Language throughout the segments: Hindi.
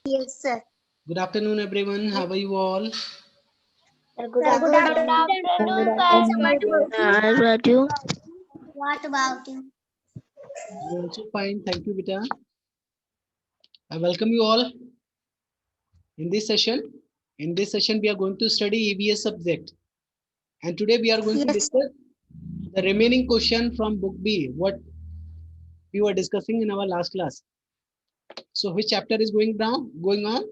Yes, sir. Good afternoon, everyone. How are you all? Good afternoon, you? What about you? I'm also fine. Thank you, Beta. I welcome you all in this session. In this session, we are going to study EVS subject. And today we are going to discuss the remaining question from book B, what we were discussing in our last class. So which chapter is going on?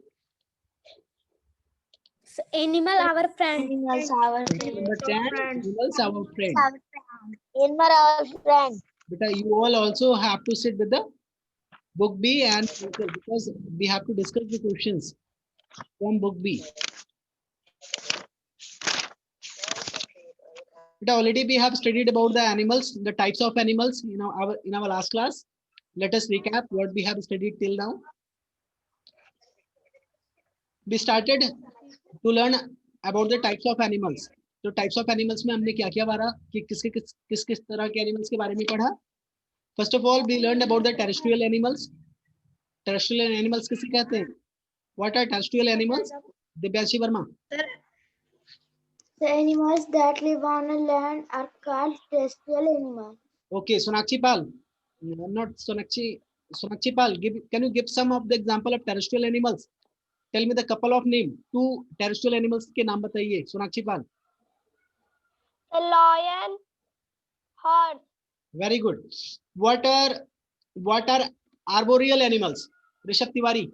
Animal our friend. Animals our Number 10, animals our friend. Animal our friend. Beta, you all also have to sit with the book B and answer because we have to discuss the questions from book B. But already we have studied about the animals, the types of animals in our last class. Let us recap what we have studied till now. We started to learn about the types of animals. तो types of animals में हमने क्या क्या पढ़ा कि किस किस तरह के animals के बारे में पढ़ा. First of all, we learned about the terrestrial animals. Terrestrial animals किसे कहते हैं? What are terrestrial animals? Divyanshi Verma. The animals that live on land are called terrestrial animals. Okay, Sonakshi Pal. Not Sonakshi. Sonakshi Pal, can you give some of the example of terrestrial animals? Tell me the couple of name. 2 terrestrial animals के नाम बताइए. Sonakshi Pal. The lion, horse. Very good. What are arboreal animals? Rishabh Tiwari.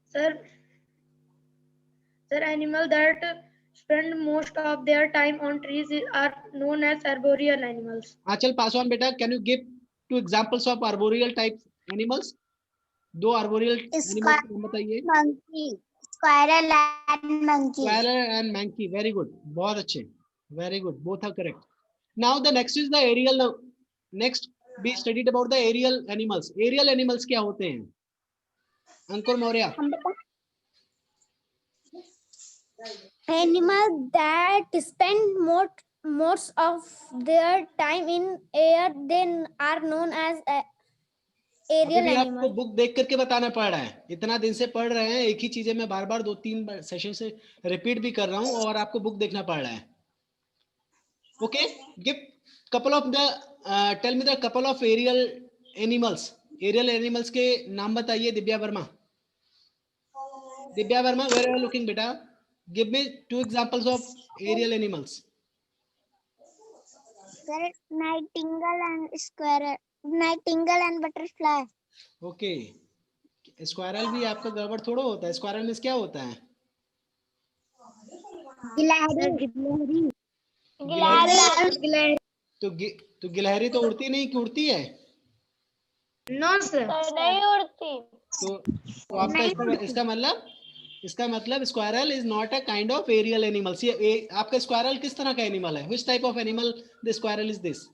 Sir, animals that spend most of their time on trees are known as arboreal animals. Achal Paswan beta, can you give 2 examples of arboreal type animals? 2 arboreal animals के नाम बताइए. Monkey, squirrel and monkey. Squirrel and monkey. Very good. बहुत अच्छे. Very good. Both are correct. Now the next is the aerial. Next we studied about the aerial animals. Aerial animals क्या होते हैं? अंकुर Maurya. Animals that spend most of their time in air then are known as aerial अभी आपको animals. बुक देख करके बताना पड़ रहा है. इतना दिन से पढ़ रहे हैं एक ही चीजें मैं बार-बार 2-3 सेशन से रिपीट भी कर रहा हूं और आपको बुक देखना पड़ रहा है. Okay, give couple of the tell me the couple of aerial animals. Aerial animals के नाम बताइए. Divya Verma. Divya Verma, where are you looking, beta? Give me 2 examples of aerial animals. Nightingale and squirrel. Nightingale and butterfly. Okay. Squirrel भी आपका गड़बड़ थोड़ा होता है. Squirrel में क्या होता है? गिलहरी. तो गिलहरी तो उड़ती नहीं कि उड़ती है? No, sir. नहीं उड़ती. तो आपका इसका मतलब squirrel is not a kind of aerial animal. ये आपका squirrel किस तरह का animal है? Which type of animal the squirrel is this?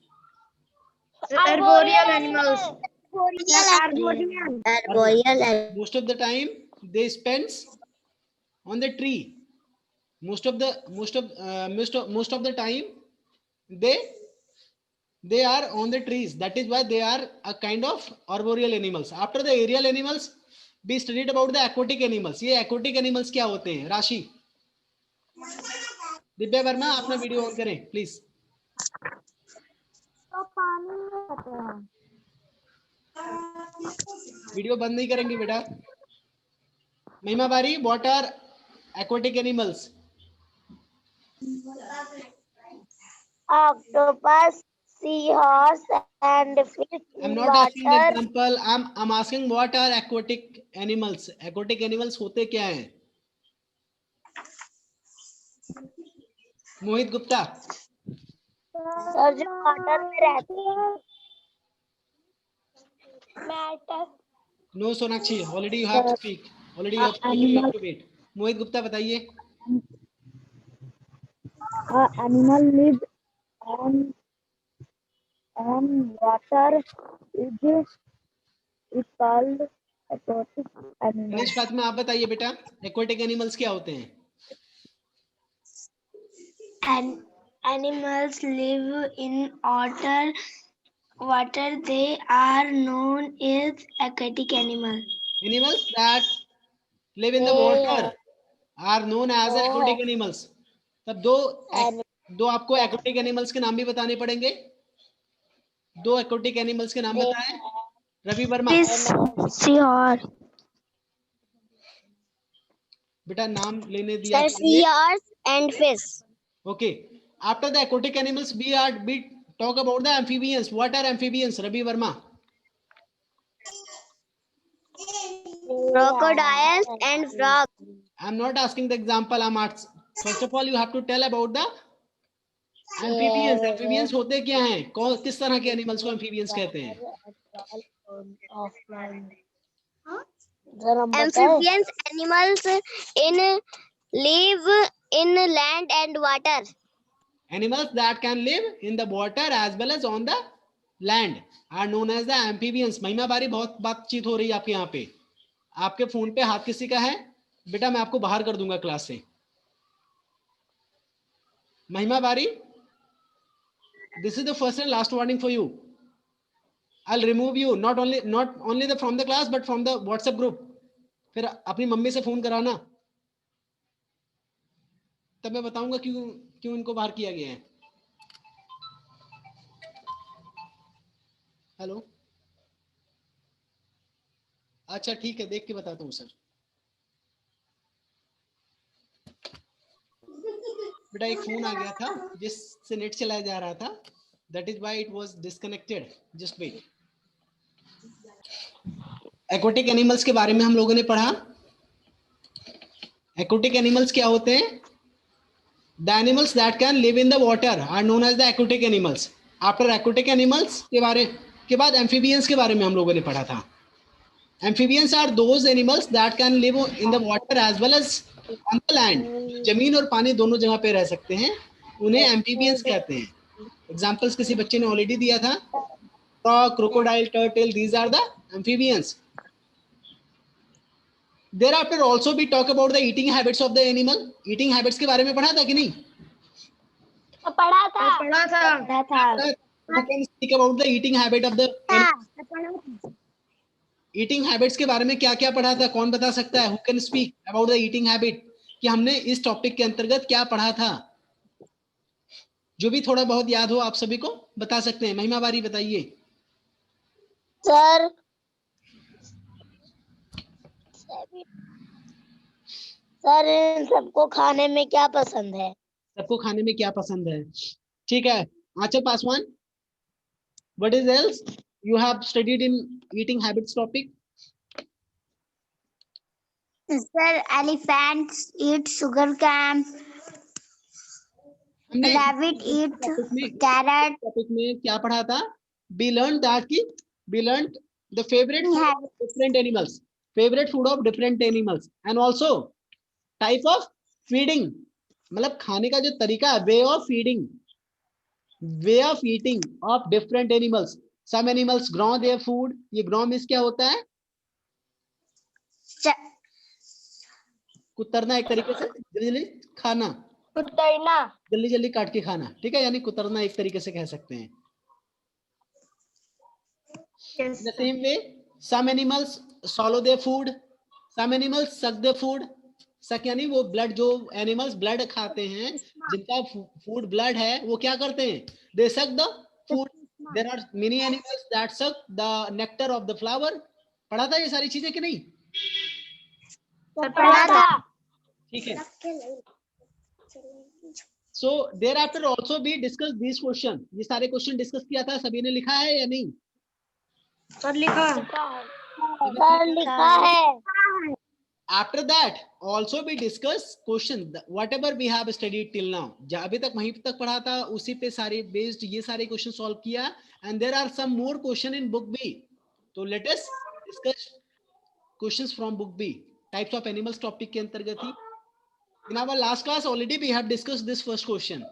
Arboreal animals. Arboreal. Most of the time they spends on the tree. Most of the time they are on the trees. That is why they are a kind of arboreal animals. After the aerial animals, we studied about the aquatic animals. ये aquatic animals क्या होते हैं? राशि. दिव्या वर्मा अपना वीडियो ऑन करें प्लीज. वीडियो बंद नहीं करेंगे बेटा. महिमा बारी, what are aquatic animals? Octopus, seahorse, and fish. I'm not asking example. I'm asking what are aquatic animals? Aquatic animals होते क्या हैं? मोहित गुप्ता. सर जो वाटर में रहते हैं. No, Sonakshi. Already you have to speak. Already you have to wait. मोहित गुप्ता बताइए. Animal live on water is called aquatic animal. Next बात में आप बताइए बेटा. Aquatic animals क्या होते हैं? And animals live in water water, they are known as aquatic animals. Animals that live in the water are known as aquatic animals. तब दो आपको aquatic animals के नाम भी बताने पड़ेंगे. दो aquatic animals के नाम बताएं. रवि वर्मा. Seahorse. बेटा नाम लेने दिया. Seahorse and fish. Okay. After the aquatic animals, we talk about the amphibians. What are amphibians, Ravi Verma? Crocodiles and frogs. I'm not asking the example. First of all, you have to tell about the amphibians. Amphibians होते क्या हैं? किस तरह के animals को amphibians कहते हैं? Amphibians animals live in land and water. Animals that can live in the water as well as on the land are known as the amphibians. महिमा बारी बहुत बातचीत हो रही है आपके यहाँ पे. आपके फोन पे हाथ किसी का है? बेटा मैं आपको बाहर कर दूंगा क्लास से. महिमा बारी, this is the first and last warning for you. I'll remove you not only from the class but from the WhatsApp group. फिर अपनी मम्मी से फोन कराना, तब मैं बताऊंगा क्यों इनको बाहर किया गया है. हेलो, अच्छा ठीक है, देख के बताता हूँ सर. बेटा एक फोन आ गया था जिससे नेट चलाया जा रहा था. That is why it was disconnected. Just wait. Aquatic animals के बारे में हम लोगों ने पढ़ा. Aquatic animals क्या होते हैं? The animals that can live in the water are known as the aquatic animals. After aquatic animals के बाद amphibians के बारे में हम लोगों ने पढ़ा था. Amphibians are those animals that can live in the water as well as on the land. जमीन और पानी दोनों जगह पे रह सकते हैं, उन्हें amphibians कहते हैं. Examples किसी बच्चे ने already दिया था. Frog, crocodile, turtle, these are the amphibians. Thereafter also we talk about the eating habits of the animal. Eating habits के बारे में पढ़ा था कि नहीं? पढ़ा था. We can speak about the eating habit of the animal. Eating habits के बारे में क्या क्या पढ़ा था? कौन बता सकता है? Who can speak about the eating habit? कि हमने इस टॉपिक के अंतर्गत क्या पढ़ा था? जो भी थोड़ा बहुत याद हो आप सभी को बता सकते हैं. महिमा बारी बताइए. सर सबको खाने में क्या पसंद है? सबको खाने में क्या पसंद है? ठीक है. आंचल Paswan, what is else you have studied in eating habits topic? Sir, elephants eat sugar cane. हमने Rabbit eat carrot. टॉपिक में क्या पढ़ा था? We learned the favorite food of different animals, favorite food of different animals, and also type of feeding. मतलब खाने का जो तरीका है, way of eating of different animals. Some animals grow their food. ये grow means क्या होता है? कुतरना एक तरीके से, जल्दी खाना, जल्दी काट के खाना. ठीक है, यानी कुतरना एक तरीके से कह सकते हैं. In the same way, some animals swallow their food, some animals suck their food. सक यानी वो ब्लड, जो एनिमल्स ब्लड खाते हैं, जिनका फूड ब्लड है, वो क्या करते हैं? They suck the food. There are many animals that suck the nectar of the flower. पढ़ा था ये सारी चीजें कि नहीं? पढ़ा था. ठीक है. So thereafter also be discuss this question. ये सारे क्वेश्चन डिस्कस किया था, सभी ने लिखा है या नहीं? सर लिखा है. After that also we discuss question whatever we have studied till now. अभी तक वहीं तक पढ़ा था, उसी पे सारे based ये सारे क्वेश्चन सॉल्व किया. and there are some more question in book B. तो let us discuss questions from book B. types of animals topic के अंतर्गत ही. in our last class already we have discussed this first question.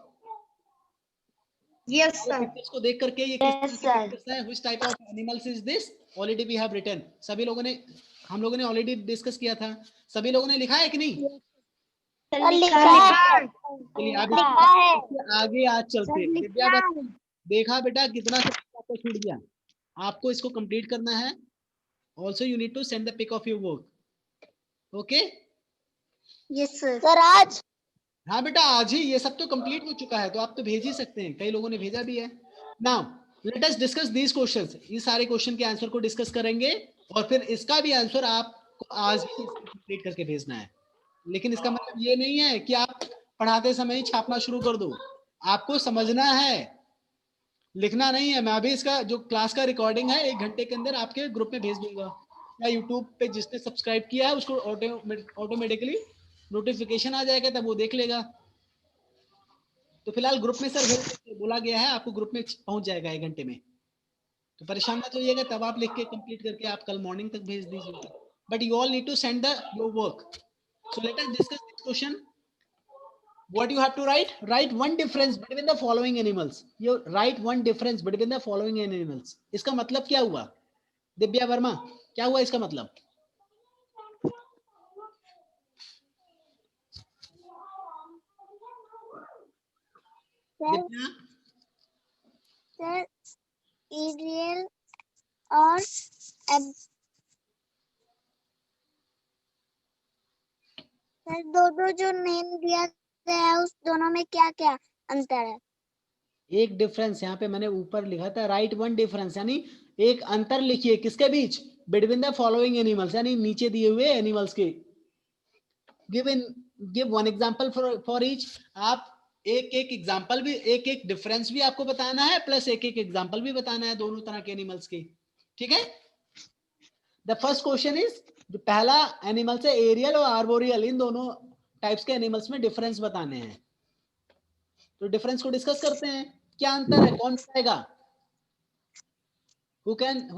Yes sir. इसको देख करके ये किस तरह है, which type of animals is this? already we have written. सभी लोगों ने, हम लोगों ने ऑलरेडी डिस्कस किया था. सभी लोगों ने लिखा है कि नहीं? लिखा है. चलिए आगे आज चलते हैं. देखा बेटा कितना आपका छूट गया, आपको इसको कंप्लीट करना है। Also you need to send the pic of your work, okay? Yes sir. Sir आज हाँ बेटा, आज ही ये सब तो कंप्लीट हो चुका है, तो आप तो भेज ही सकते हैं, कई लोगों ने भेजा भी है। Now let us discuss these questions, ये सारे क्वेश्चन के आंसर को डिस्कस करेंगे, और फिर इसका भी आंसर आपको आज ही कंप्लीट करके भेजना है। लेकिन इसका मतलब ये नहीं है कि आप पढ़ाते समय ही छापना शुरू कर दो, आपको समझना है, लिखना नहीं है। मैं अभी इसका जो क्लास का रिकॉर्डिंग है 1 घंटे के अंदर आपके ग्रुप में भेज दूंगा, या यूट्यूब पे जिसने सब्सक्राइब किया है उसको ऑटोमेटिकली नोटिफिकेशन आ जाएगा, तब वो देख लेगा। तो फिलहाल ग्रुप में सर बोला गया है, आपको ग्रुप में पहुंच जाएगा 1 घंटे में, तो परेशान मत होइएगा, तब आप लिख के कंप्लीट करके आप कल मॉर्निंग तक भेज दीजिएगा। But you all need to send the your work. So let us discuss this question. What you have to write? Write one difference between the following animals. You write one difference between the following animals. इसका मतलब क्या हुआ दिव्या वर्मा, क्या हुआ इसका मतलब? दिव्या, सर एरियल और सर दो जो नेम दिया गया है उस दोनों में क्या क्या अंतर है? एक डिफरेंस यहाँ पे मैंने ऊपर लिखा था, राइट वन डिफरेंस, यानी एक अंतर लिखिए किसके बीच? बिटवीन द फॉलोइंग एनिमल्स, यानी नीचे दिए हुए एनिमल्स के। Give one example for each. आप एक एक एग्जांपल भी, एक एक डिफरेंस भी आपको बताना है, प्लस एक एक एग्जांपल भी बताना है दोनों तरह के एनिमल्स के, ठीक है? द फर्स्ट क्वेश्चन इज, जो पहला एनिमल्स है एरियल और आर्बोरियल, इन दोनों टाइप्स के एनिमल्स में डिफरेंस बताने हैं। तो डिफरेंस को डिस्कस करते हैं, क्या अंतर है, कौन बताएगा? who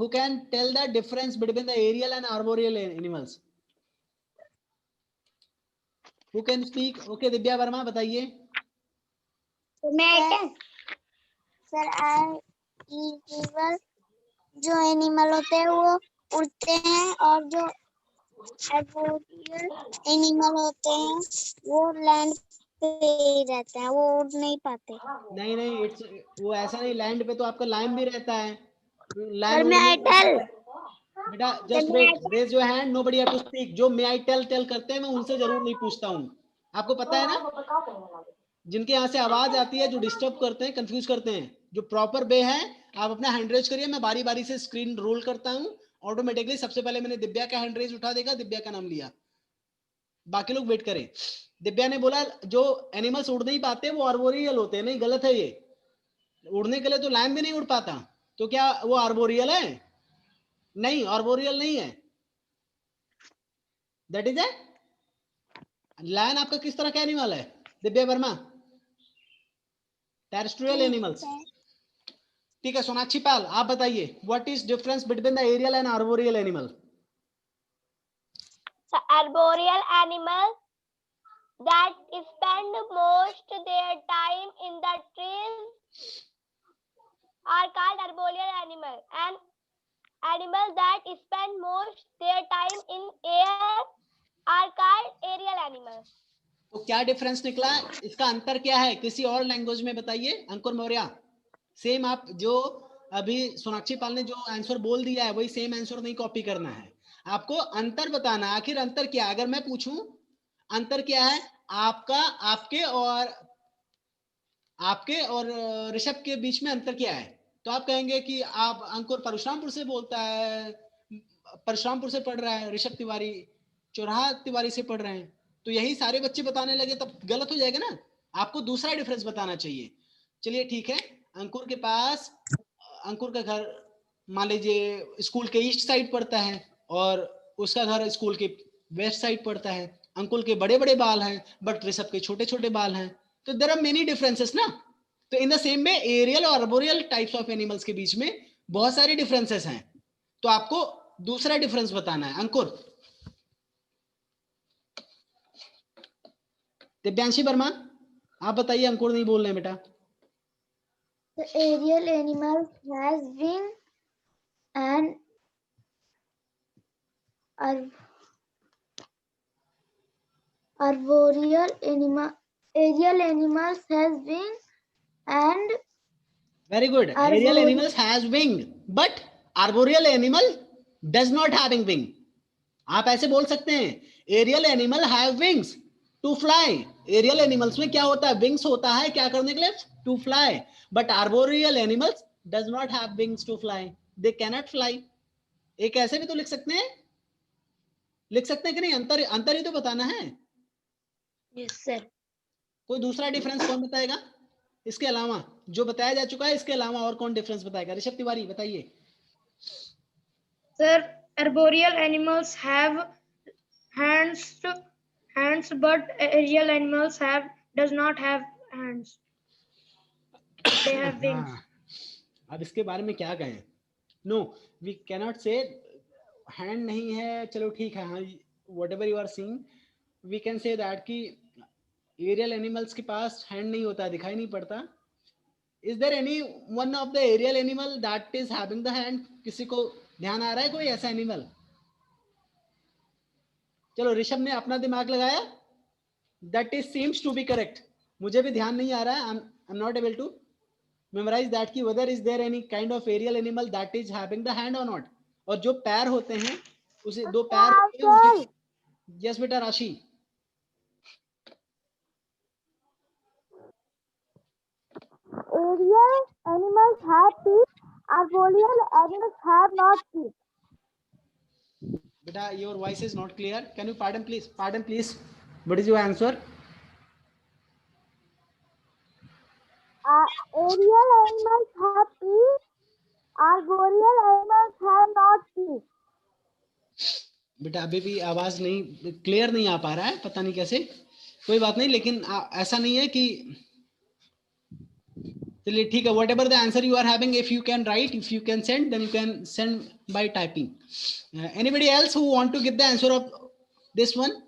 can tell the difference between the aerial and arboreal animals? Who can speak? Okay, Divya Verma बताइए। सर एरियल जो एनिमल होते हैं वो उड़ते हैं, और जो आर्बोरियल एनिमल होते हैं वो लैंड पे ही रहते हैं, वो उड़ नहीं पाते। नहीं नहीं, वो ऐसा नहीं, लैंड पे तो आपका लायन भी रहता है, sir lion may I tell, बेटा just wait, raise your hand, nobody have to speak. जो मे आई टेल करते हैं मैं उनसे जरूर नहीं पूछता हूँ, आपको पता है ना, जिनके यहाँ से आवाज आती है, जो डिस्टर्ब करते हैं, कंफ्यूज करते हैं, जो प्रॉपर वे है, आप अपना हैंड रेज करिए, मैं बारी बारी से स्क्रीन रोल करता हूँ ऑटोमेटिकली। सबसे पहले मैंने दिव्या का हैंड रेज उठा देगा, दिव्या का नाम लिया, बाकी लोग वेट करें। दिव्या ने बोला जो एनिमल्स उड़ नहीं पाते वो आर्बोरियल होते हैं, नहीं गलत है ये, उड़ने के लिए तो लायन भी नहीं उड़ पाता, तो क्या वो आर्बोरियल है? नहीं, आर्बोरियल नहीं है, दैट इज ए लायन। आपका किस तरह का एनिमल है दिव्या वर्मा? टेरेस्ट्रियल एनिमल्स, ठीक है। सोनाक्षी पाल आप बताइए, what is difference between the aerial and arboreal animal? arboreal animals that spend most their time in the trees are called arboreal animal, and animals that spend most their time in air are called aerial animals. तो क्या डिफरेंस निकला, इसका अंतर क्या है? किसी और लैंग्वेज में बताइए। अंकुर मौर्य, सेम आप जो अभी सोनाक्षी पाल ने जो आंसर बोल दिया है वही सेम आंसर नहीं कॉपी करना है, आपको अंतर बताना है। आखिर अंतर क्या है? अगर मैं पूछूं अंतर क्या है आपका, आपके और ऋषभ के बीच में अंतर क्या है, तो आप कहेंगे कि आप, अंकुर परशुरामपुर से बोलता है, परशुरामपुर से पढ़ रहा है, ऋषभ तिवारी चौराहा तिवारी से पढ़ रहे हैं, तो यही सारे बच्चे बताने लगे तब गलत हो जाएगा ना, आपको दूसरा डिफरेंस बताना चाहिए। चलिए ठीक है, अंकुर के पास, अंकुर का घर मान लीजिए स्कूल के ईस्ट साइड पड़ता है और उसका घर स्कूल के वेस्ट साइड पड़ता है। अंकुर के बड़े बड़े बाल हैं बट ऋषभ के छोटे छोटे बाल हैं, तो देयर आर मेनी डिफरेंसेस ना। तो इन द सेम में एरियल और आर्बोरियल टाइप्स ऑफ एनिमल्स के बीच में बहुत सारे डिफरेंसेस हैं, तो आपको दूसरा डिफरेंस बताना है। अंकुर, दिव्यांशी वर्मा आप बताइए, अंकुर नहीं बोल रहे बेटा। The aerial animal has wing and aerial animals has wing and Very good. Aerial animals has wing, but arboreal animal does not having wing. आप ऐसे बोल सकते हैं, aerial animal have wings to fly. Aerial animals में क्या होता है? विंग्स होता है क्या करने के लिए? To fly. But arboreal animals does not have wings to fly. They can not fly. एक ऐसे भी तो लिख सकते हैं, लिख सकते हैं कि नहीं? अंतर अंतर ही तो बताना है. Yes sir. कोई दूसरा डिफरेंस कौन बताएगा इसके अलावा? जो बताया जा चुका है इसके अलावा और कौन डिफरेंस बताएगा? ऋषभ तिवारी बताइए. Sir, arboreal animals have hands, but aerial animals does not have hands. They have wings. हाँ, अब इसके बारे में क्या कहें? No, we cannot say hand नहीं है, चलो ठीक है. हाँ, whatever you are seeing, we can say that कि एरियल एनिमल्स के पास हैंड नहीं होता, दिखाई नहीं पड़ता. Is there any one of the aerial animal that is having the hand? किसी को ध्यान आ रहा है कोई ऐसा एनिमल? चलो, ऋषभ ने अपना दिमाग लगाया. That is seems to be correct. मुझे भी ध्यान नहीं आ रहा है. I am not able to memorise that कि whether is there any kind of aerial animal that is having the hand or not. और जो पैर होते हैं, उसे दो पैर होते हैं उनके. यस बेटा राशि. Aerial animals have teeth. Arboreal animals have not teeth. बेटा, your voice is not clear. Can you pardon please? Pardon please. What is your answer? Aerial animals have teeth. Arboreal animals have not teeth. बेटा अभी भी आवाज नहीं क्लियर नहीं आ पा रहा है, पता नहीं कैसे. कोई बात नहीं, लेकिन ऐसा नहीं है कि, चलिए ठीक है. Whatever the answer you are having, if you can write, if you can send, then you can send by typing. Anybody else who want to give the answer of this one?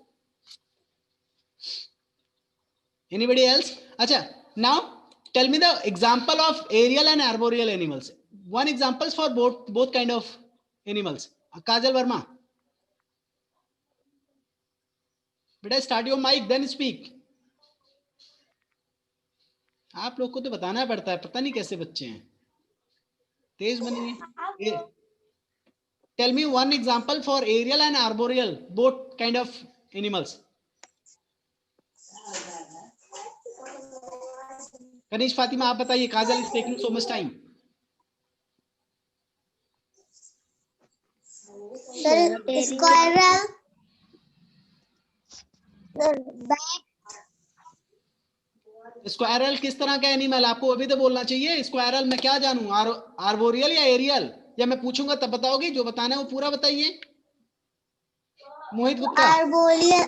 Anybody else? अच्छा, now tell me the example of aerial and arboreal animals. One examples for both kind of animals. Kajal Verma, बेटा start your mic then speak. आप लोग को तो बताना पड़ता है, पता नहीं कैसे बच्चे हैं, तेज बनिए. Tell me one example for aerial and arboreal, both kind of animals. Kanishk Fatima आप बताइए. Kajal is taking so much time. Sir squirrel, squirrel किस तरह का एनिमल? आपको अभी तो बोलना चाहिए. स्क्वायरल मैं क्या जानूं, आर्बोरियल या एरियल? या मैं पूछूंगा तब बताओगे? जो बताना है वो पूरा बताइए. मोहित गुप्ता, आर्बोरियल.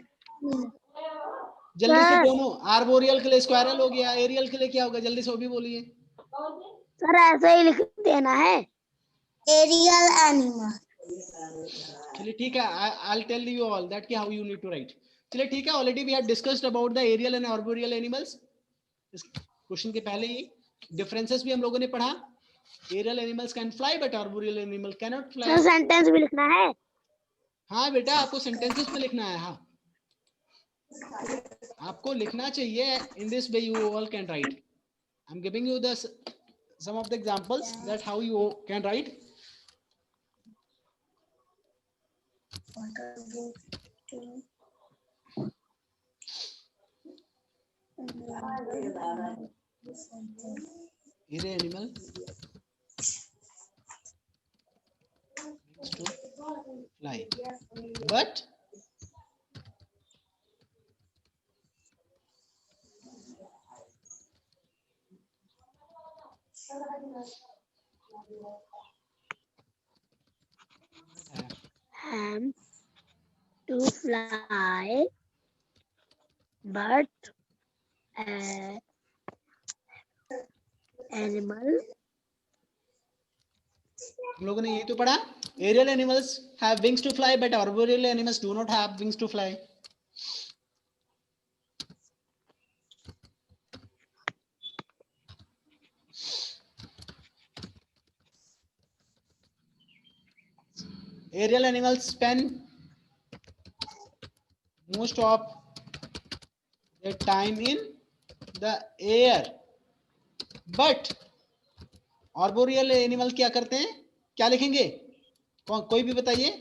जल्दी से दोनों. आर्बोरियल के लिए स्क्वायरल हो गया, एरियल के लिए क्या होगा? जल्दी से वो भी बोलिए. सर ऐसे ही लिख देना है. Aerial animal. चलिए ठीक है. I will tell you all that कि how you need to write. चलिए ठीक है. Already we have discussed about the aerial and arboreal animals. इस क्वेश्चन के पहले ही डिफरेंसेस भी हम लोगों ने पढ़ा. Aerial animals can fly but arboreal animal can not fly. Sir sentence भी लिखना है. हाँ बेटा, आपको सेंटेंसेस में लिखना है. हाँ, आपको लिखना चाहिए. In this way you all can write. I am giving you the some of the examples that how you can write. Aerial animal to fly, but To fly, but animal. हम लोगों ने यही तो पढ़ा. Aerial animals have wings to fly but arboreal animals do not have wings to fly. Aerial animals spend most of their time in the air, but arboreal animal क्या करते हैं, क्या लिखेंगे, कोई भी बताइए।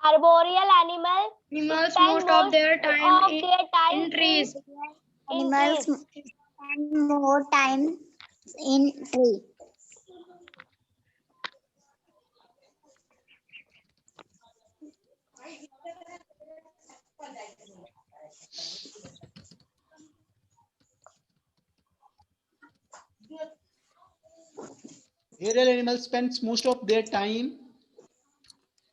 Arboreal animal Animals spend most of their time in in trees. Animals spend more time in tree. Aerial animals spends most of their time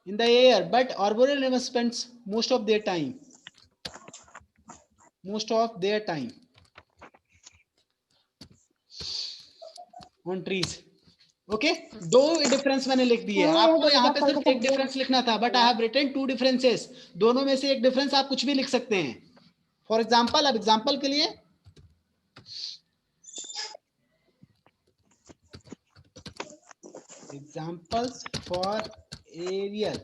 in the air, but arboreal animals spends most of their time on trees. Okay, दो डिफरेंस मैंने लिख दिए, आपको यहाँ पे सिर्फ एक डिफरेंस लिखना था, but I have written 2 differences. दोनों में से एक डिफरेंस आप कुछ भी लिख सकते हैं। फॉर एग्जांपल, अब एग्जांपल के लिए एग्जांपल्स फॉर एरियल,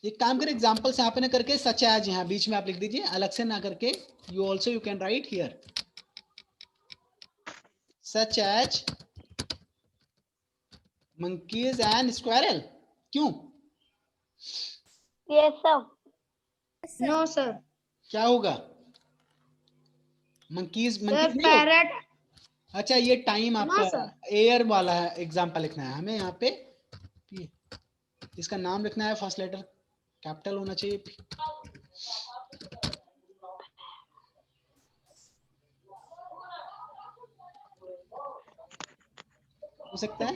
एक काम करें, एग्जांपल्स यहाँ पे ना करके सच एज यहाँ बीच में आप लिख दीजिए, अलग से ना करके। You also you can write here such as monkeys and squirrel. क्यों? Yes, sir. No, sir. क्या होगा? monkeys Sir, monkeys नहीं होगा? parrot. अच्छा, ये टाइम आपका एयर वाला है, एग्जाम्पल लिखना है हमें यहाँ पे, इसका नाम लिखना है, फर्स्ट लेटर कैपिटल होना चाहिए। हो सकता है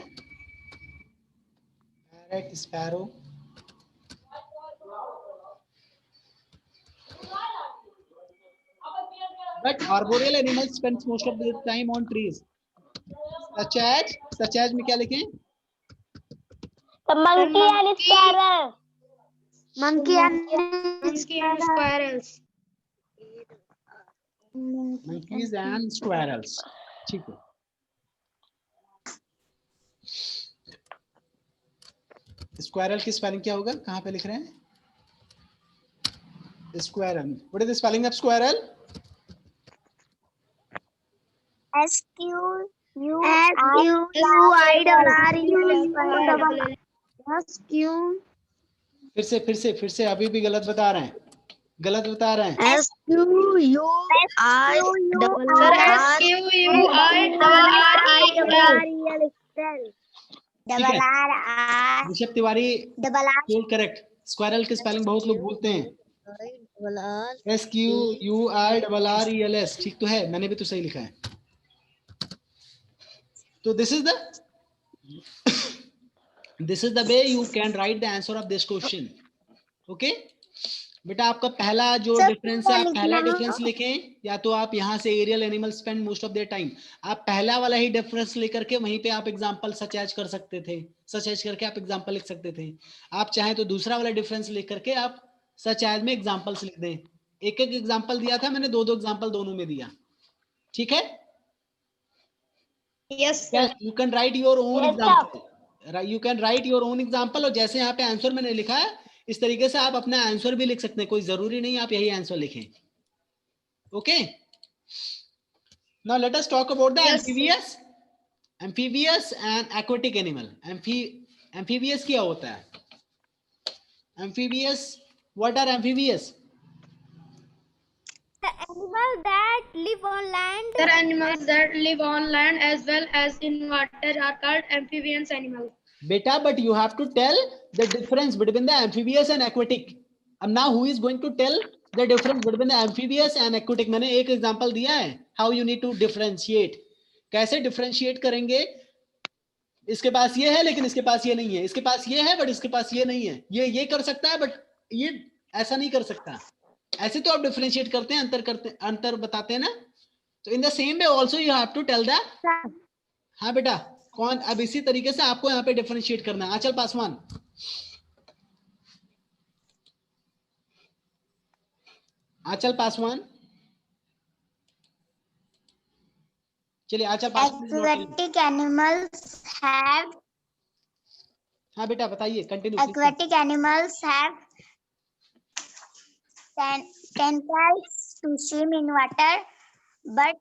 parrot, sparrow, but arboreal animals spends most of their time on trees, such as में क्या लिखें? The monkey and sparrow. Monkey and Squirrels. monkeys and squirrels. ठीक है, स्क्वायरल की स्पेलिंग क्या होगा, कहाँ पे लिख रहे हैं? Squirrel, what is the spelling of squirrel? SQUIRREL. फिर से अभी भी गलत बता रहे हैं, गलत बता रहे हैं। ऋषभ तिवारी करेक्ट। स्क्वायरल की स्पेलिंग बहुत लोग भूलते हैं, SQUIRRELS, ठीक तो है, मैंने भी तो सही लिखा है। तो this is the way you can right the answer of this question. Okay बेटा, आपका पहला जो डिफरेंस है, आप पहला डिफरेंस लिखें, या तो आप यहाँ से aerial animal spend most of their time, आप पहला वाला ही डिफरेंस लेकर के वहीं पे आप एग्जांपल सच एज कर सकते थे, सच एज करके आप एग्जांपल लिख सकते थे। आप चाहें तो दूसरा वाला डिफरेंस लेकर के आप सच एज में एग्जांपल्स लिख दें। एक एक एग्जांपल दिया था मैंने, दो एग्जांपल दोनों में दिया, ठीक है? Yes, sir. You can write your own example. You can write your own example, और जैसे यहाँ पे आंसर मैंने लिखा है इस तरीके से आप अपना आंसर भी लिख सकते हैं, कोई जरूरी नहीं आप यही आंसर लिखें। Okay, now let us talk about the amphibious and aquatic animal. Amphibious क्या होता है? Amphibious, what are amphibious? The animals that live on land. The animals that live on land as well as in water are called amphibians animals. Beta, but you have to tell the difference between the amphibious and aquatic. And now who is going to tell the difference between the amphibious and aquatic? मैंने एक एग्जांपल दिया है, how you need to differentiate. कैसे डिफरेंशिएट करेंगे? इसके पास ये है लेकिन इसके पास ये नहीं है, इसके पास ये है बट इसके पास ये नहीं है, ये कर सकता है बट ये ऐसा नहीं कर सकता। ऐसे तो आप डिफरेंशिएट करते हैं, अंतर बताते हैं ना। तो in the same way also you have to tell the, हाँ बेटा कौन, अब इसी तरीके से आपको यहाँ पे डिफरेंशिएट करना है। आंचल पासवान, आंचल पासवान, चलिए आंचल पासवान। Aquatic animals have. हाँ बेटा बताइए, continue. Aquatic animals have tentacles to swim in water, but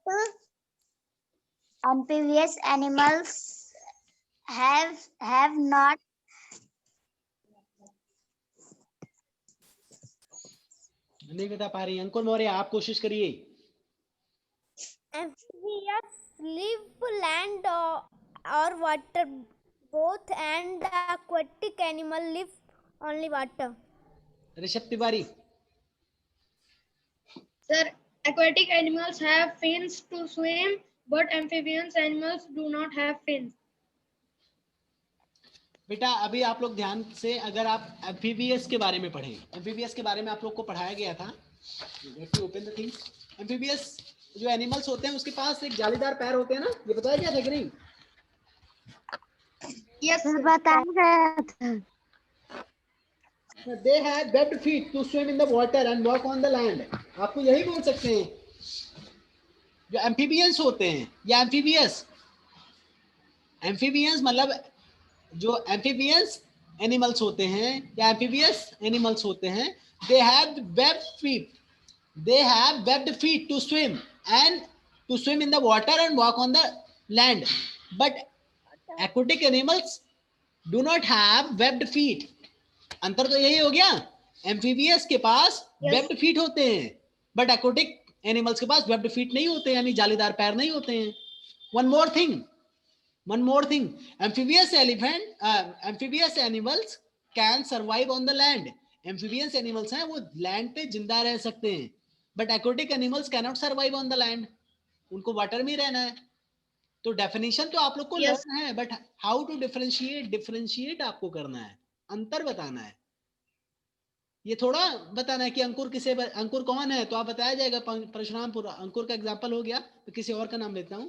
amphibious animals have not. नहीं बता पा रही अंकुर मौर्य, आप कोशिश करिए। Amphibians live land or water both, and the aquatic animal live only water. Rishabh Tiwari. Sir, aquatic animals have fins to swim, but amphibious animals do not have fins. बेटा अभी आप लोग ध्यान से, अगर आप एम्फीबियस के बारे में पढ़ें, एम्फीबियस के बारे में आप लोग को पढ़ाया गया था। Let me open the thing. Amphibious जो एनिमल्स होते हैं उसके पास एक जालीदार पैर होते हैं ना, ये बताया गया था कि नहीं? Yes, sir. They have webbed feet to swim in the water and walk on the land. आपको यही बोल सकते हैं। जो एम्फीबियंस होते हैं या एम्फीबियंस मतलब जो एम्फीबियंस एनिमल्स होते हैं या एम्फीबियस एनिमल्स होते हैं, they have webbed feet to swim in the water and walk on the land, but aquatic animals do not have webbed feet. अंतर तो यही हो गया, एम्फीबियस के पास वेब्ड फीट होते हैं, बट एक्वाटिक एनिमल्स के पास वेब्ड फीट नहीं होते, यानी जालीदार पैर नहीं होते हैं। One more thing, amphibious animals can survive on the land. Amphibious animals हैं वो लैंड पे जिंदा रह सकते हैं, but aquatic animals can not survive on the land, उनको वाटर में रहना है। तो डेफिनेशन तो आप लोग को लर्न है, बट हाउ टू डिफरेंशिएट आपको करना है, अंतर बताना है। ये थोड़ा बताना है कि अंकुर कौन है, तो आप बताया जाएगा परशुरामपुर, अंकुर का एग्जांपल हो गया। तो किसी और का नाम लेता हूं।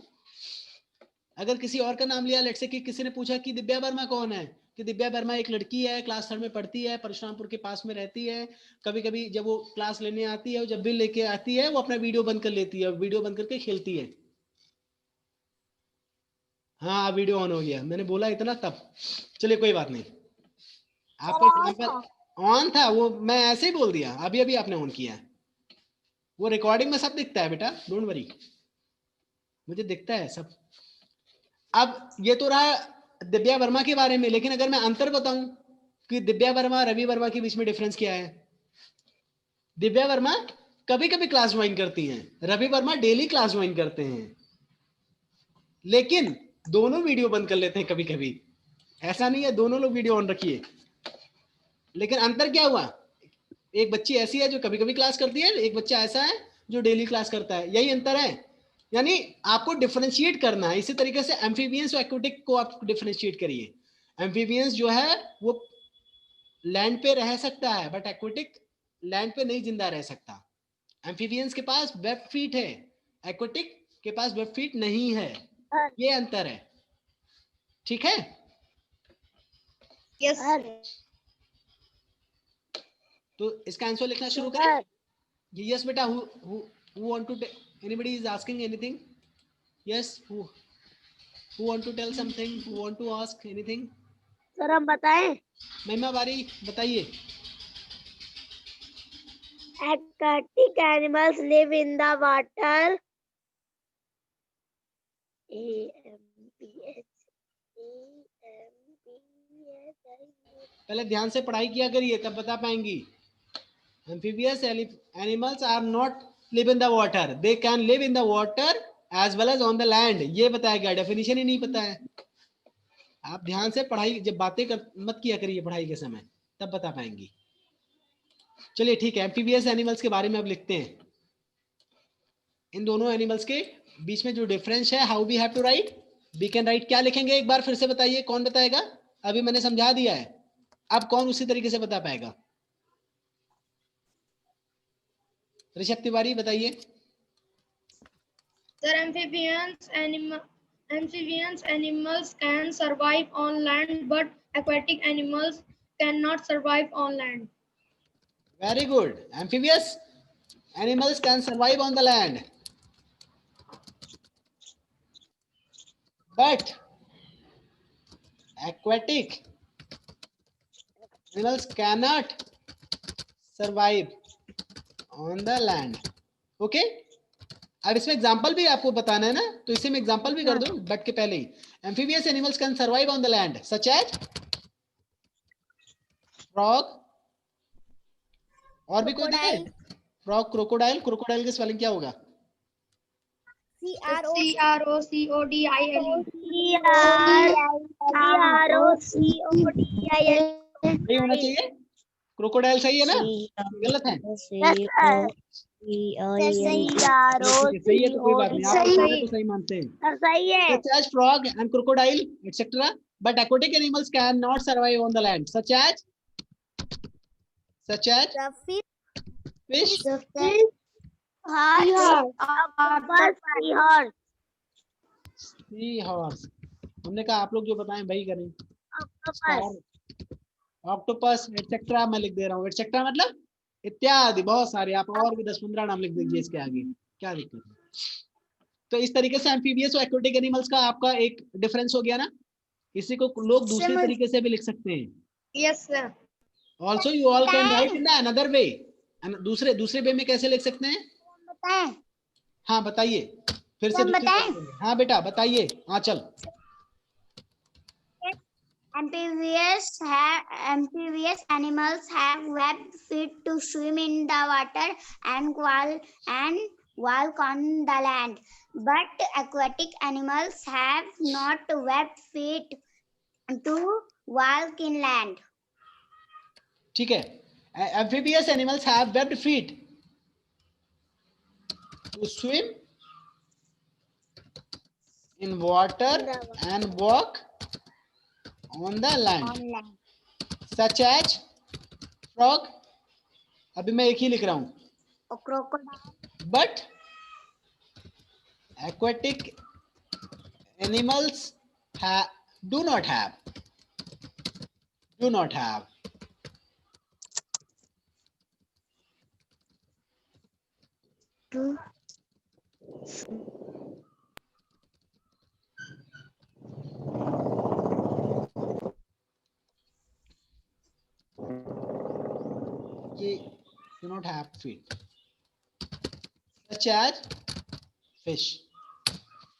अगर किसी और का नाम लिया, लेट्स से कि किसी ने पूछा कि दिव्या वर्मा कौन है, कि दिव्या वर्मा एक लड़की है, क्लास 3 में पढ़ती है, परशुरामपुर के पास में रहती है। कभी कभी जब वो क्लास लेने आती है, जब भी लेके आती है, वो अपना वीडियो बंद कर लेती है, वीडियो बंद करके खेलती है। हाँ वीडियो ऑन हो गया, मैंने बोला इतना तब। चलिए कोई बात नहीं, आपका एग्जांपल ऑन था, वो मैं ऐसे ही बोल दिया, अभी अभी आपने ऑन किया। वो रिकॉर्डिंग में सब दिखता है बेटा, डोंट वरी, मुझे दिखता है सब। अब ये तो रहा दिव्या वर्मा के बारे में, लेकिन अगर मैं अंतर बताऊं कि दिव्या वर्मा रवि वर्मा के बीच में डिफरेंस क्या है। दिव्या वर्मा कभी कभी क्लास ज्वाइन करती हैं, Ravi Verma daily class join करते हैं, लेकिन दोनों वीडियो बंद कर लेते हैं कभी कभी। ऐसा नहीं है दोनों लोग वीडियो ऑन रखिए, लेकिन अंतर क्या हुआ, एक बच्ची ऐसी है जो कभी कभी क्लास करती है, एक बच्चा ऐसा है जो डेली क्लास करता है, यही अंतर है। यानी आपको डिफरेंशिएट करना है। इसी तरीके से एम्फीबियंस और एक्वाटिक को आप डिफरेंशिएट करिए। एम्फीबियंस जो है वो लैंड पे रह सकता है, बट एक्वाटिक लैंड पे नहीं जिंदा रह सकता। एम्फीबियंस के पास वेब फीट है, एक्वाटिक के पास वेब फीट नहीं है, ये अंतर है। ठीक है? Yes. तो इसका आंसर लिखना शुरू करें। यस बेटा, who want to anybody is asking anything? Yes, who want to tell something, who want to ask anything? Sir हम बताएं? महिमा बारी बताइए। Aquatic animals live in the water. पहले ध्यान से पढ़ाई किया करिए, तब बता पाएंगी। Amphibious animals are not live in the water. They can live in the water as well as on the land. ये बताया गया, डेफिनेशन ही नहीं पता है। आप ध्यान से पढ़ाई, जब बातें मत किया करिए पढ़ाई के समय, तब बता पाएंगी। चलिए ठीक है, एम्फीबियस एनिमल्स के बारे में अब लिखते हैं। इन दोनों एनिमल्स के बीच में जो डिफरेंस है, how we have to write, we can write. क्या लिखेंगे एक बार फिर से बताइए, कौन बताएगा? अभी मैंने समझा दिया है, अब कौन उसी तरीके से बता पाएगा? ऋषभ तिवारी बताइए। Sir, amphibians animals can survive on land, but aquatic animals cannot survive on land. Very good. Amphibious animals can survive on the land, but aquatic animals cannot survive on the land. Okay, अब इसमें एग्जांपल भी आपको बताना है ना, तो इसे मैं एग्जांपल भी कर दूं बट के पहले ही. Amphibious animals can survive on the land such as frog, और भी कोई दिखे? Frog, crocodile. क्रोकोडाइल की स्पेलिंग क्या होगा? CROCODILE. सही होना चाहिए. क्रोकोडाइल सही है ना? गलत है? सही है तो कोई बात नहीं, आप लोग तो सही मानते हैं. सही है. Such as frog and crocodile, etc. But aquatic animals cannot survive on the land, such as fish, seahorse. हमने कहा आप लोग जो बताएं वही करें. ऑक्टोपस एटसेट्रा मैं लिख दे रहा हूँ. एटसेट्रा मतलब इत्यादि, बहुत सारे. आप और भी 10-15 नाम लिख दीजिए इसके आगे, क्या दिक्कत है. तो इस तरीके से एम्फीबियस और एक्वेटिक एनिमल्स का आपका एक डिफरेंस हो गया ना. इसी को लोग दूसरे तरीके से भी लिख सकते हैं. Yes, sir. Also you all can right in another way. दूसरे वे में कैसे लिख सकते हैं? हाँ बताइए, फिर से दूसरी. हाँ बेटा बताइए. हाँ चल. Amphibious animals have webbed feet to swim in the water and walk on the land. But aquatic animals have not webbed feet to walk in land. ठीक है. Amphibious animals have webbed feet to swim in water and walk on the land. Such as frog. अभी मैं एक ही लिख रहा हूं. Crocodile. But aquatic animals do not have. ये do not have feet. Such as fish.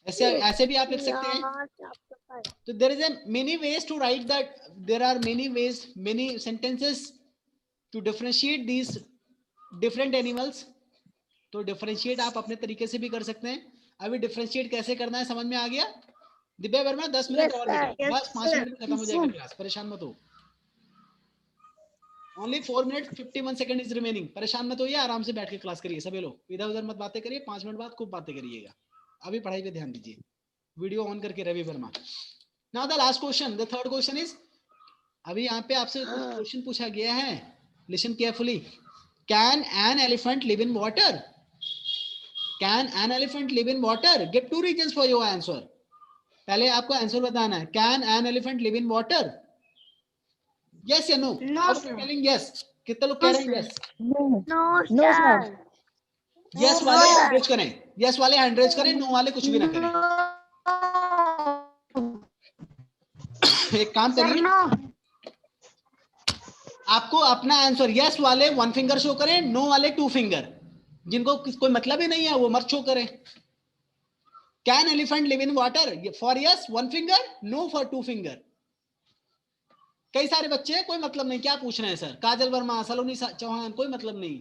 ऐसे भी आप लिख सकते हैं. So there is a many ways to write that. There are many ways, many sentences to differentiate these different animals. तो differentiate आप अपने तरीके से भी कर सकते हैं. अभी differentiate कैसे करना है समझ में आ गया? दिव्या वर्मा 10 मिनट और बेटा, बस 5 मिनट में खत्म हो जाएगा क्लास. परेशान मत हो. Only 4 minutes 51 seconds is remaining. परेशान मत होइए, आराम से बैठ के क्लास करिए सभी लोग. इधर उधर मत बातें करिए. 5 मिनट बाद खूब बातें करिएगा. अभी पढ़ाई पे ध्यान दीजिए. वीडियो ऑन करके Ravi Varma. Now the last question, the third question is, अभी यहाँ पे आपसे क्वेश्चन पूछा गया है. Listen carefully. Can an elephant live in water? Can an elephant live in water? Give 2 reasons for your answer. पहले आपको आंसर बताना है. Can an elephant live in water? Yes या no? No, sir. Telling yes. कितने लोग कह रहे हैं yes? No, sir. Yes वाले हैंड रेज करें. Yes वाले हैंड रेज करें. No वाले कुछ भी ना करें. एक काम करिए, आपको अपना आंसर यस वाले 1 फिंगर शो करें, नो वाले 2 फिंगर. जिनको कोई मतलब ही नहीं है वो मत शो करें. Can elephant live in water? For yes 1 finger, no for 2 finger. कई सारे बच्चे कोई मतलब नहीं. क्या पूछ रहे हैं सर? काजल वर्मा, सलोनी चौहान, कोई मतलब नहीं.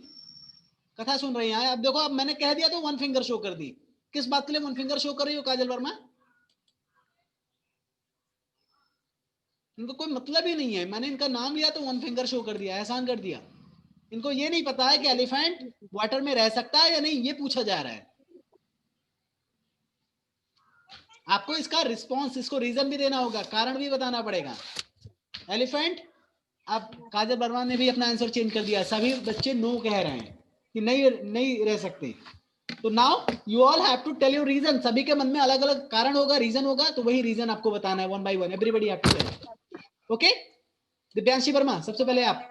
कथा सुन रही हैं. अब देखो, अब मैंने कह दिया तो 1 फिंगर शो कर दी. किस बात के लिए 1 फिंगर शो कर रही हो काजल वर्मा? इनको कोई मतलब ही नहीं है. मैंने इनका नाम लिया तो 1 फिंगर शो कर दिया, एहसान कर दिया. इनको ये नहीं पता है कि एलिफेंट वाटर में रह सकता है या नहीं, ये पूछा जा रहा है. आपको इसका रिस्पॉन्स, इसको रीजन भी देना होगा, कारण भी बताना पड़ेगा. एलिफेंट, अब काजल वर्मा ने भी अपना आंसर चेंज कर दिया. सभी बच्चे नो कह रहे हैं कि नहीं रह सकते. तो now you all have to tell your reason. सभी के मन में अलग अलग कारण होगा, रीजन होगा, तो वही रीजन आपको बताना है 1 by 1. Everybody have to tell. Okay, Divyanshi Verma सबसे पहले आप.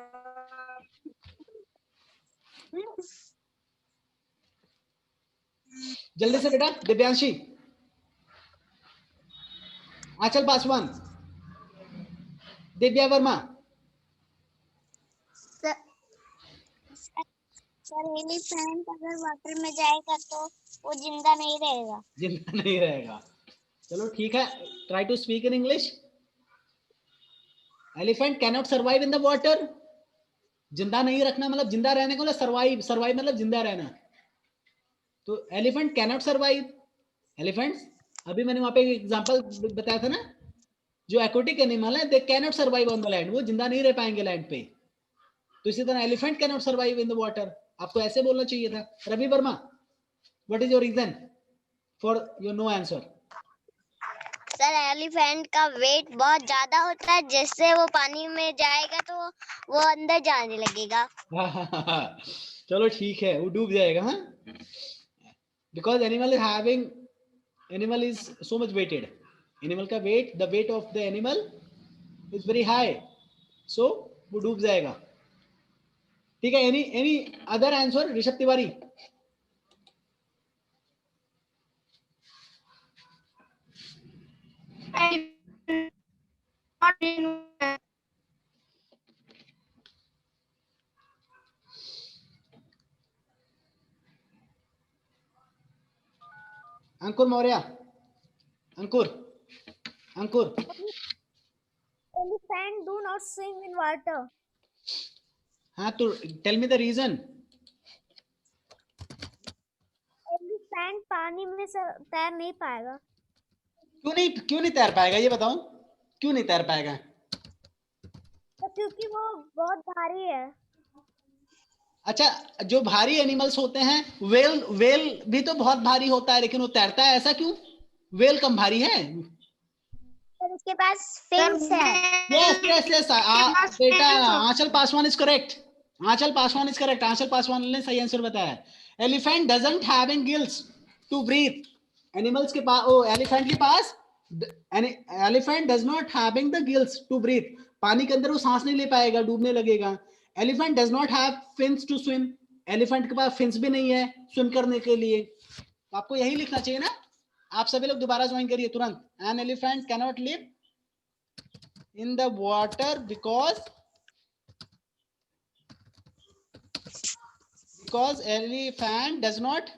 जल्दी से बेटा दिव्यांशी. आंचल पासवान, दिव्या वर्मा, सर एलिफेंट अगर वाटर में जाएगा तो वो जिंदा नहीं रहेगा। जिंदा नहीं रहेगा। चलो ठीक है, try to speak in English. Elephant cannot survive in the water. जिंदा नहीं रखना मतलब जिंदा रहने को, सर्वाइव, सर्वाइव मतलब जिंदा रहना। तो एलिफेंट कैनॉट सर्वाइव। एलिफेंट्स, अभी मैंने वहां पे एक एग्जांपल बताया था ना, जो एक्वाटिक एनिमल है they cannot survive on the land, वो जिंदा नहीं रह पाएंगे लैंड पे। तो इसी तरह elephant cannot survive in the water. आपको ऐसे बोलना चाहिए था। Ravi Verma, what is your reason for your no answer? Sir elephant का वेट बहुत ज्यादा होता है, जिससे वो पानी में जाएगा तो वो अंदर जाने लगेगा। चलो ठीक है, वो डूब जाएगा। हाँ, because animal is so much weighted. Animal का weight, the weight of the animal is very high, so वो डूब जाएगा। ठीक है, any other answer? Rishabh Tiwari. Ankur Maurya, Ankur. Elephant do not swim in water. हाँ, तो tell me the reason. Elephant पानी में तैर नहीं पाएगा। क्यों नहीं तैर पाएगा, ये बताओ, क्यों नहीं तैर पाएगा? तो क्योंकि वो बहुत भारी है। अच्छा, जो भारी एनिमल्स होते हैं, वेल भी तो बहुत भारी होता है, लेकिन वो तैरता है, ऐसा क्यों? वेल कम भारी है। सर उसके पास फिन्स है। यस बेटा, आंचल पासवान इज करेक्ट। आंचल पासवान ने सही आंसर बताया। Elephant doesn't having gills to breathe. Animals के पास, एलिफेंट के पास, elephant does not having the gills to breathe. पानी के अंदर वो सांस नहीं ले पाएगा, डूबने लगेगा। Elephant does not have fins to swim. Elephant के पास फिन्स भी नहीं है स्विम करने के लिए। तो आपको यही लिखना चाहिए ना। आप सभी लोग दोबारा ज्वाइन करिए तुरंत। An elephant cannot live in the water because elephant does not